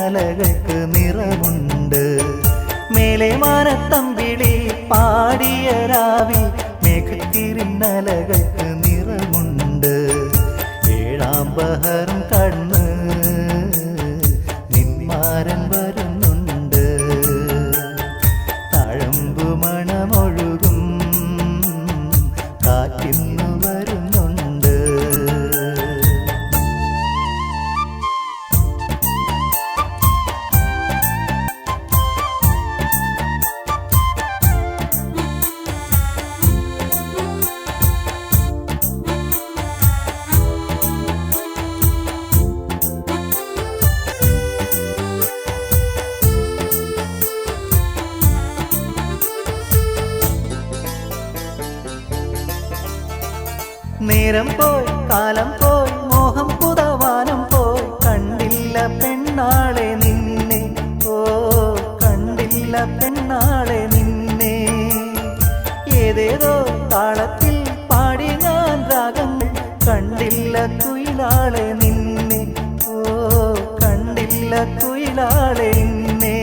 കാറ്റിന്നലകൾക്ക് നിറമുണ്ട്. മേലെ മാനത്തമ്പിളി പാടിയ രാവിൽ മേഘത്തിരിന്നലകൾക്ക് നിറമുണ്ട്. ഏഴാം ബഹറും കടന്ന് നിന്മാരൻ വരുന്നുണ്ട്. തഴമ്പു മണമൊഴുകും കാറ്റിന്നു വരുന്നുണ്ട്. നേരം പോയി കാലം പോയി മോഹം പുതവാനം പോയി കണ്ടില്ല പെണ്ണാളെ നിന്നെ. ഓ കണ്ടില്ല പെണ്ണാളെ നിന്നെ. ഏതേതോ താളത്തിൽ പാടി ഞാൻ രാഗങ്ങൾ കണ്ടില്ല കുയിലാളെ നിന്നെ. ഓ കണ്ടില്ല കുയിലാളെ നിന്നെ.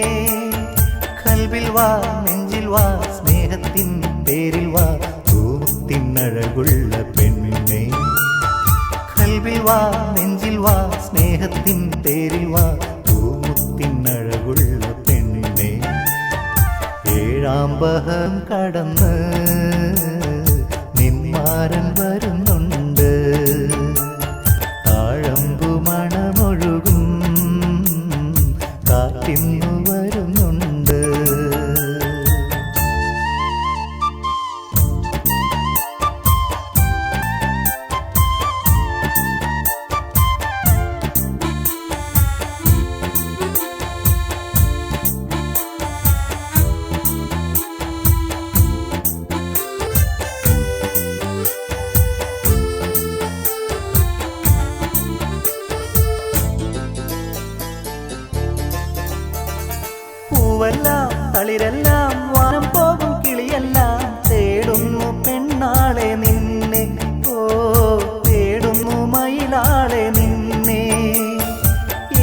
കൽവിൽ വാ നെഞ്ചിൽ വാ സ്നേഹത്തിൻ പേരിൽ വാ തൂത്തിനഴകുള്ള പെണ്ണെ. കൽവിൽ വാ നെഞ്ചിൽ വാ സ്നേഹത്തിൻ പേരിൽ വാ തൂത്തിനഴകുള്ള പെണ്ണെ. ഏഴാം ബഹം കടന്ന് നിന്മാരൻ വരുന്നുണ്ട്. താഴമ്പു മണമൊഴുകും കാറ്റിന്നു വരുന്നുണ്ട്. പൂവെല്ലാം തളിരെല്ലാം വാനം പോകും കിളിയെല്ലാം തേടുന്നു പെണ്ണാളെ നിന്നെ. ഓ തേടുന്നു മയിലാളെ നിന്നെ.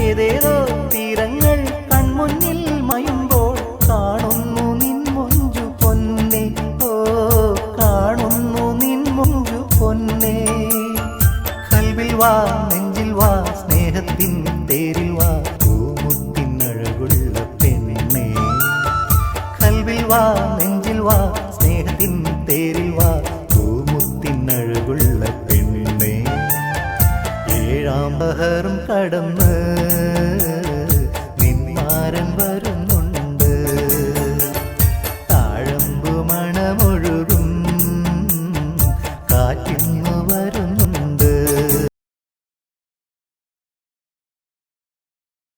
ഏതേതോ തീരങ്ങൾ കൺമുന്നിൽ മയുമ്പോൾ കാണുന്നു നിൻ മുഞ്ചു പൊന്നെ. ഓ കാണുന്നു നിൻ മുഞ്ചു പൊന്നെ. കൽവിൽ വാ നെഞ്ചിൽ വാ സ്നേഹത്തിൻ തേരിൽ വാ പൂമുത്തിനഴകുള്ള പെണ്ണെ. കൽവിൽ വാ നെഞ്ചിൽ വാ സ്നേഹത്തിൻ തേരിൽ വാ പൂമുത്തിനഴകുള്ള പെണ്ണെ. ഏഴാം ബഹറും കടന്ന്